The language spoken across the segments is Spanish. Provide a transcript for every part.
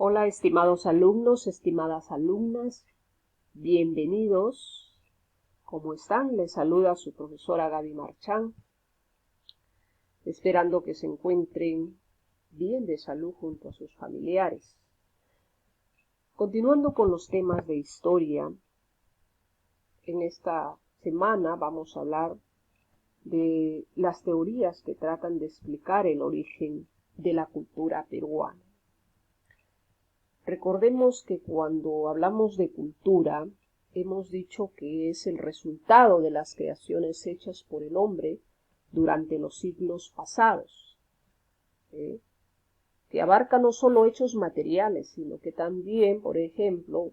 Hola, estimados alumnos, estimadas alumnas, bienvenidos. ¿Cómo están? Les saluda su profesora Gaby Marchán, esperando que se encuentren bien de salud junto a sus familiares. Continuando con los temas de historia, en esta semana vamos a hablar de las teorías que tratan de explicar el origen de la cultura peruana. Recordemos que cuando hablamos de cultura, hemos dicho que es el resultado de las creaciones hechas por el hombre durante los siglos pasados, que abarca no solo hechos materiales, sino que también, por ejemplo,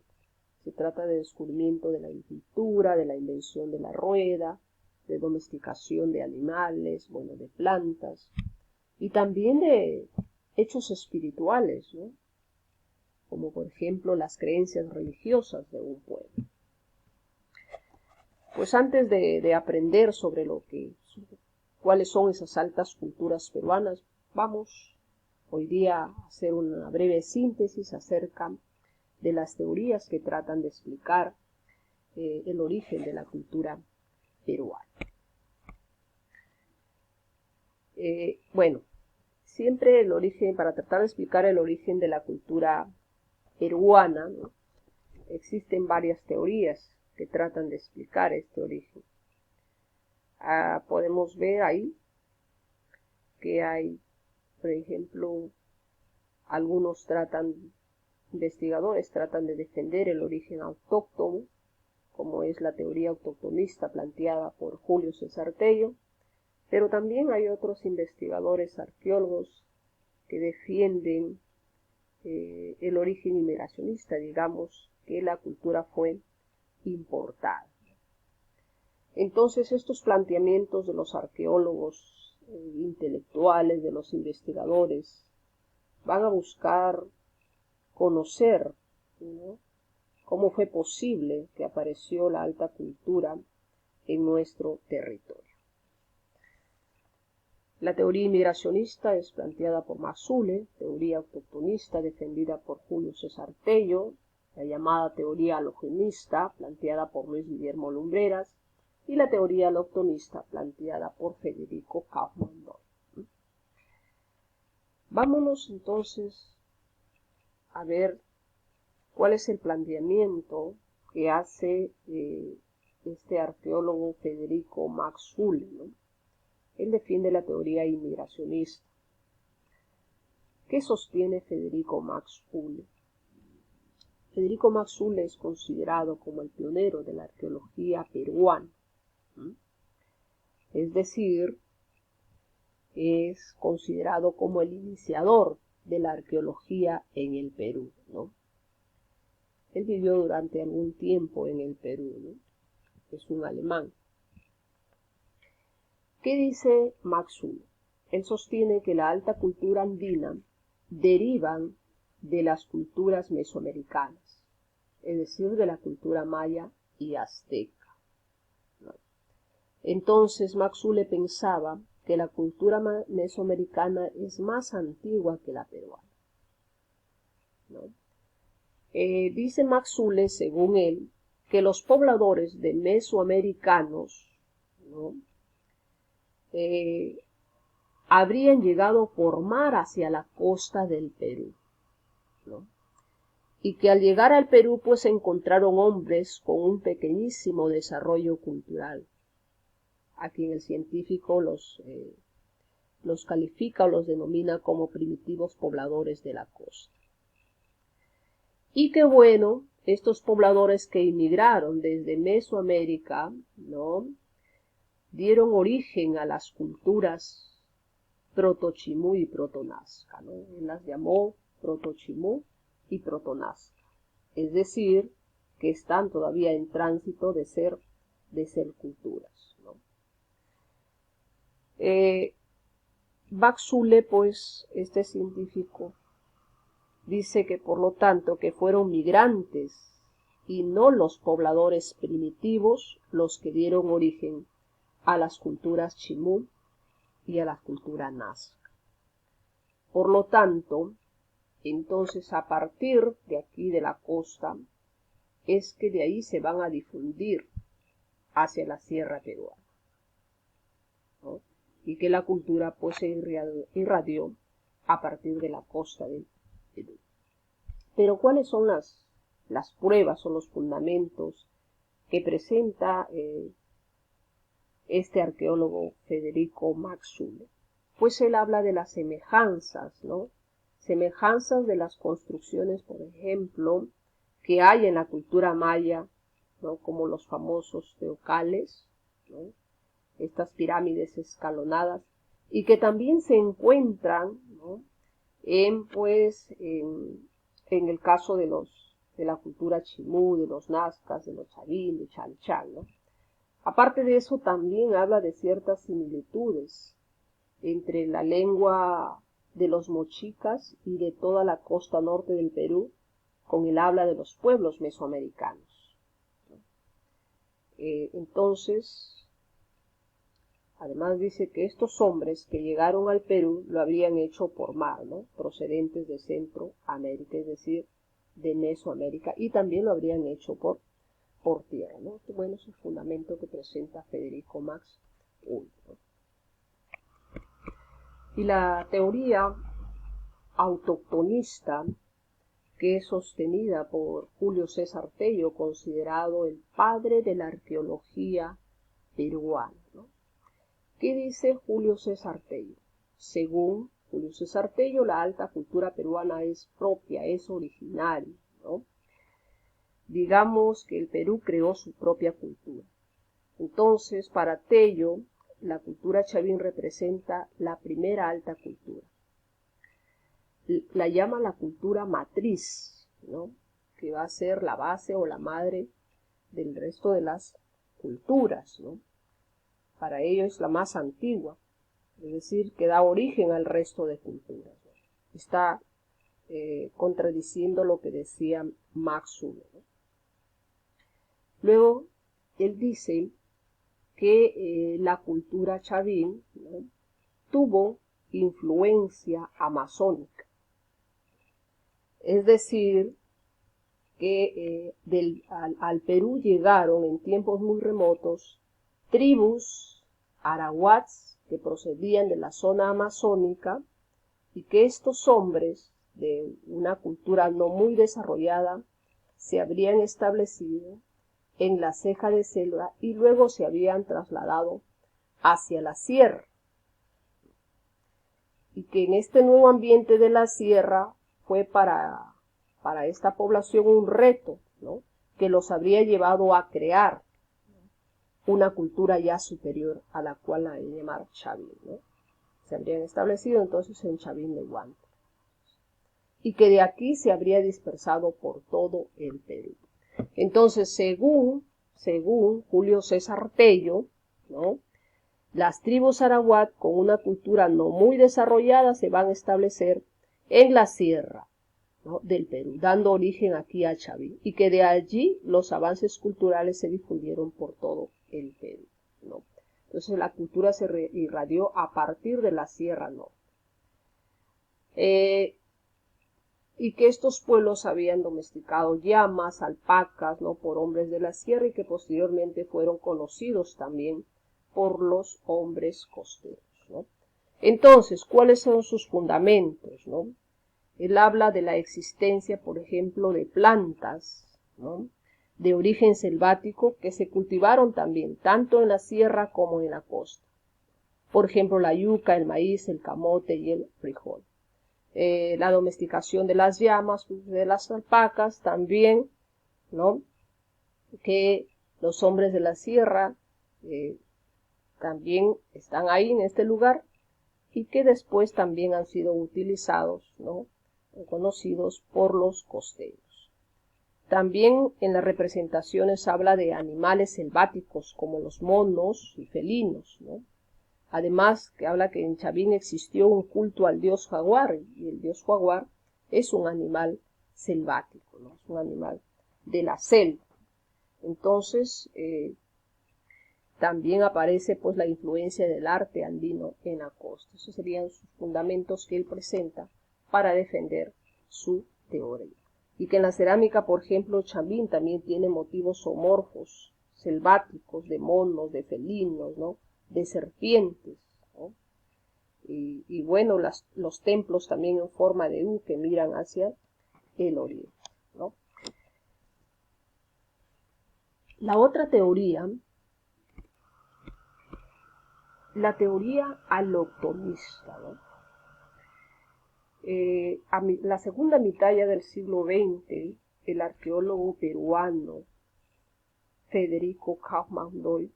se trata de descubrimiento de la agricultura, de la invención de la rueda, de domesticación de animales, de plantas, y también de hechos espirituales, ¿no? Como por ejemplo las creencias religiosas de un pueblo. Pues antes de aprender sobre cuáles son esas altas culturas peruanas, vamos hoy día a hacer una breve síntesis acerca de las teorías que tratan de explicar el origen de la cultura peruana. Siempre para tratar de explicar el origen de la cultura peruana, ¿no? Existen varias teorías que tratan de explicar este origen. Podemos ver ahí que hay, por ejemplo, investigadores tratan de defender el origen autóctono, como es la teoría autoctonista planteada por Julio César Tello, pero también hay otros investigadores arqueólogos que defienden el origen inmigracionista, digamos que la cultura fue importada. Entonces estos planteamientos de los arqueólogos intelectuales, de los investigadores, van a buscar conocer, ¿no?, cómo fue posible que apareció la alta cultura en nuestro territorio. La teoría inmigracionista es planteada por Mazzulle, teoría autoctonista defendida por Julio César Tello, la llamada teoría alogenista planteada por Luis Guillermo Lumbreras y la teoría allochtonista planteada por Federico Kauffman Doyle. Vámonos entonces a ver cuál es el planteamiento que hace este arqueólogo Federico Mazzulle, ¿no? Él defiende la teoría inmigracionista. ¿Qué sostiene Federico Mazzulle? Federico Mazzulle es considerado como el pionero de la arqueología peruana. Es decir, es considerado como el iniciador de la arqueología en el Perú, ¿no? Él vivió durante algún tiempo en el Perú, ¿no? Es un alemán. ¿Qué dice Mazzulle? Él sostiene que la alta cultura andina derivan de las culturas mesoamericanas, es decir, de la cultura maya y azteca, ¿no? Entonces Mazzulle pensaba que la cultura mesoamericana es más antigua que la peruana, ¿no? Dice Mazzulle, según él, que los pobladores de mesoamericanos, ¿no?, habrían llegado por mar hacia la costa del Perú, ¿no?, y que al llegar al Perú pues encontraron hombres con un pequeñísimo desarrollo cultural, a quien el científico los califica o los denomina como primitivos pobladores de la costa. Y que estos pobladores que inmigraron desde Mesoamérica, ¿no?, dieron origen a las culturas protochimú y protonazca, ¿no? Él las llamó protochimú y protonazca, es decir, que están todavía en tránsito de ser culturas, ¿no? Mazzulle, pues, este científico, dice que por lo tanto que fueron migrantes y no los pobladores primitivos los que dieron origen a las culturas chimú y a la cultura nazca. Por lo tanto, Entonces, a partir de aquí de la costa, es que de ahí se van a difundir hacia la sierra peruana, ¿no? Y que la cultura pues se irradió a partir de la costa del Perú. Pero ¿cuáles son las pruebas o los fundamentos que presenta este arqueólogo Federico Max Uhle? Pues él habla de las semejanzas, ¿no? Semejanzas de las construcciones, por ejemplo, que hay en la cultura maya, ¿no? Como los famosos teocales, ¿no? Estas pirámides escalonadas, y que también se encuentran, ¿no? En el caso de la cultura chimú, de los nazcas, de los chavín, de Chalchal, ¿no? Aparte de eso, también habla de ciertas similitudes entre la lengua de los mochicas y de toda la costa norte del Perú con el habla de los pueblos mesoamericanos. Entonces, además dice que estos hombres que llegaron al Perú lo habrían hecho por mar, ¿no? Procedentes de Centroamérica, es decir, de Mesoamérica, y también lo habrían hecho por tierra, ¿no? Bueno, es el fundamento que presenta Federico Max Uhle, ¿no? Y la teoría autoctonista, que es sostenida por Julio César Tello, considerado el padre de la arqueología peruana, ¿no? ¿Qué dice Julio César Tello? Según Julio César Tello, la alta cultura peruana es propia, es originaria, ¿no? Digamos que el Perú creó su propia cultura. Entonces, para Tello, la cultura chavín representa la primera alta cultura. La llama la cultura matriz, ¿no? Que va a ser la base o la madre del resto de las culturas, ¿no? Para ello es la más antigua, es decir, que da origen al resto de culturas, ¿no? Está contradiciendo lo que decía Max Uhle, ¿no? Luego, él dice que la cultura chavín, ¿no? tuvo influencia amazónica. Es decir, que al Perú llegaron en tiempos muy remotos tribus arahuats que procedían de la zona amazónica y que estos hombres de una cultura no muy desarrollada se habrían establecido en la ceja de selva y luego se habían trasladado hacia la sierra. Y que en este nuevo ambiente de la sierra fue para esta población un reto, ¿no? Que los habría llevado a crear una cultura ya superior a la cual la de llamar chavín, ¿no? Se habrían establecido entonces en Chavín de Huánuco y que de aquí se habría dispersado por todo el Perú. Entonces, según Julio César Tello, ¿no? Las tribus arahuat con una cultura no muy desarrollada se van a establecer en la sierra, ¿no? del Perú, dando origen aquí a Chavín, y que de allí los avances culturales se difundieron por todo el Perú, ¿no? Entonces la cultura se irradió a partir de la Sierra Norte. Y que estos pueblos habían domesticado llamas, alpacas, ¿no? por hombres de la sierra y que posteriormente fueron conocidos también por los hombres costeros, ¿no? Entonces, ¿cuáles son sus fundamentos, ¿no? Él habla de la existencia, por ejemplo, de plantas, ¿no? de origen selvático que se cultivaron también, tanto en la sierra como en la costa. Por ejemplo, la yuca, el maíz, el camote y el frijol. La domesticación de las llamas, de las alpacas también, ¿no? Que los hombres de la sierra también están ahí en este lugar y que después también han sido utilizados, ¿no? conocidos por los costeños. También en las representaciones habla de animales selváticos como los monos y felinos, ¿no? Además que habla que en Chavín existió un culto al dios jaguar y el dios jaguar es un animal selvático, ¿no? Es un animal de la selva. Entonces también aparece pues la influencia del arte andino en la costa. Esos serían sus fundamentos que él presenta para defender su teoría. Y que en la cerámica, por ejemplo, Chambín también tiene motivos zoomorfos, selváticos, de monos, de felinos, ¿no? De serpientes, ¿no? Y bueno, los templos también en forma de U que miran hacia el oriente, ¿no? La otra teoría, la teoría allochtonista, ¿no? La segunda mitad ya del siglo XX, el arqueólogo peruano Federico Kaufmann-Doyle,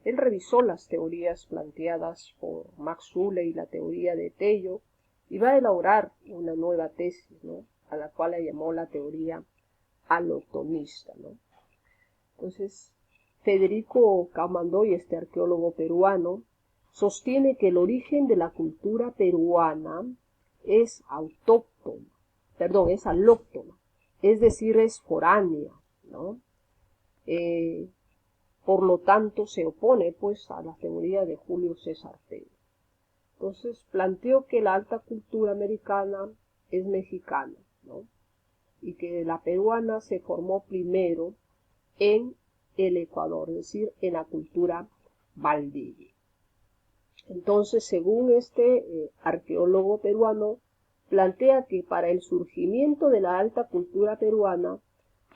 él revisó las teorías planteadas por Max Schuller y la teoría de Tello y va a elaborar una nueva tesis, ¿no? A la cual le llamó la teoría allochtonista, ¿no? Entonces, Federico Kaufmann-Doyle, este arqueólogo peruano, sostiene que el origen de la cultura peruana es alóctona, es decir, es foránea, ¿no? Por lo tanto, se opone pues a la teoría de Julio César Tello. Entonces, planteó que la alta cultura americana es mexicana, ¿no? Y que la peruana se formó primero en el Ecuador, es decir, en la cultura Valdivia. Entonces, según este arqueólogo peruano, plantea que para el surgimiento de la alta cultura peruana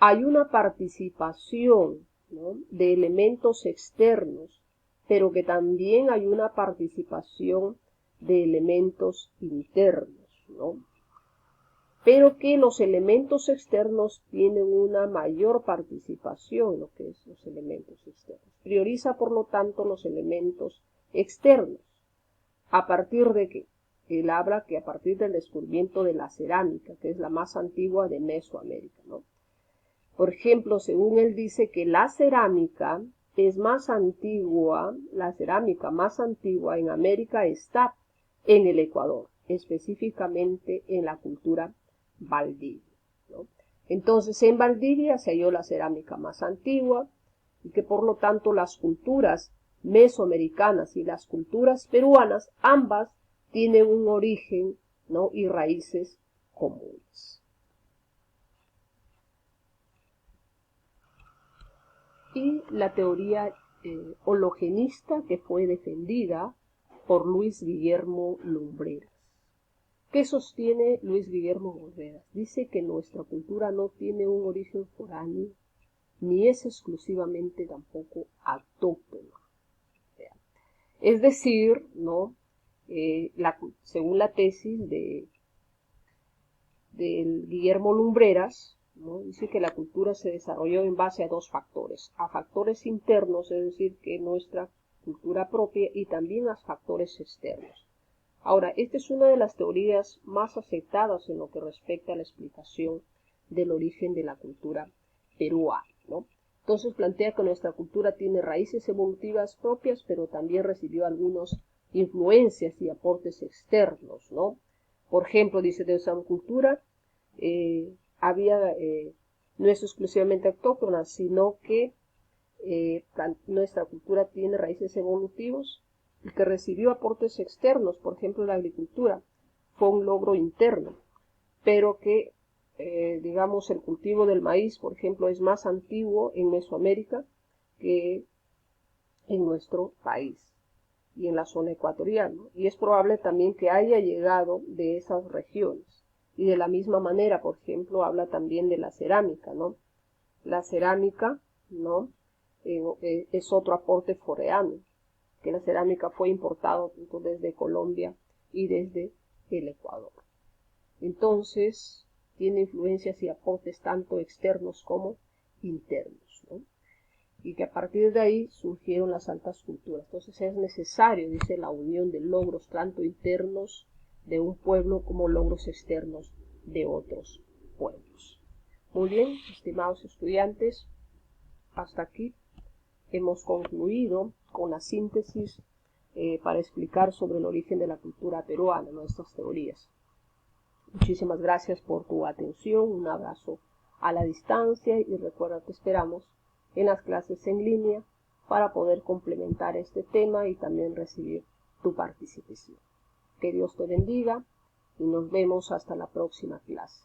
hay una participación, ¿no? de elementos externos, pero que también hay una participación de elementos internos, ¿no? Pero que los elementos externos tienen una mayor participación en lo que es los elementos externos. Prioriza, por lo tanto, los elementos externos. ¿A partir de qué? Él habla que a partir del descubrimiento de la cerámica, que es la más antigua de Mesoamérica, ¿no? Por ejemplo, según él dice que la cerámica es más antigua, la cerámica más antigua en América está en el Ecuador, específicamente en la cultura Valdivia, ¿no? Entonces, en Valdivia se halló la cerámica más antigua y que por lo tanto las culturas mesoamericanas y las culturas peruanas, ambas tienen un origen, ¿no? y raíces comunes. Y la teoría hologenista que fue defendida por Luis Guillermo Lumbreras. ¿Qué sostiene Luis Guillermo Lumbreras? Dice que nuestra cultura no tiene un origen foráneo, ni es exclusivamente tampoco autóctona. Es decir, ¿no? Según la tesis de Guillermo Lumbreras, ¿no? dice que la cultura se desarrolló en base a dos factores, a factores internos, es decir, que nuestra cultura propia, y también a factores externos. Ahora, esta es una de las teorías más aceptadas en lo que respecta a la explicación del origen de la cultura peruana, ¿no? Entonces plantea que nuestra cultura tiene raíces evolutivas propias, pero también recibió algunas influencias y aportes externos, ¿no? Por ejemplo, dice, de nuestra cultura no es exclusivamente autóctona, sino que nuestra cultura tiene raíces evolutivos y que recibió aportes externos. Por ejemplo, la agricultura fue un logro interno, pero que digamos, el cultivo del maíz, por ejemplo, es más antiguo en Mesoamérica que en nuestro país y en la zona ecuatorial, ¿no? Y es probable también que haya llegado de esas regiones. Y de la misma manera, por ejemplo, habla también de la cerámica, ¿no? La cerámica, ¿no? Es otro aporte foreano, que la cerámica fue importada desde Colombia y desde el Ecuador. Entonces, tiene influencias y aportes tanto externos como internos, ¿no? Y que a partir de ahí surgieron las altas culturas. Entonces es necesario, dice, la unión de logros tanto internos de un pueblo como logros externos de otros pueblos. Muy bien, estimados estudiantes, hasta aquí hemos concluido con la síntesis para explicar sobre el origen de la cultura peruana, nuestras teorías. Muchísimas gracias por tu atención, un abrazo a la distancia y recuerda que esperamos en las clases en línea para poder complementar este tema y también recibir tu participación. Que Dios te bendiga y nos vemos hasta la próxima clase.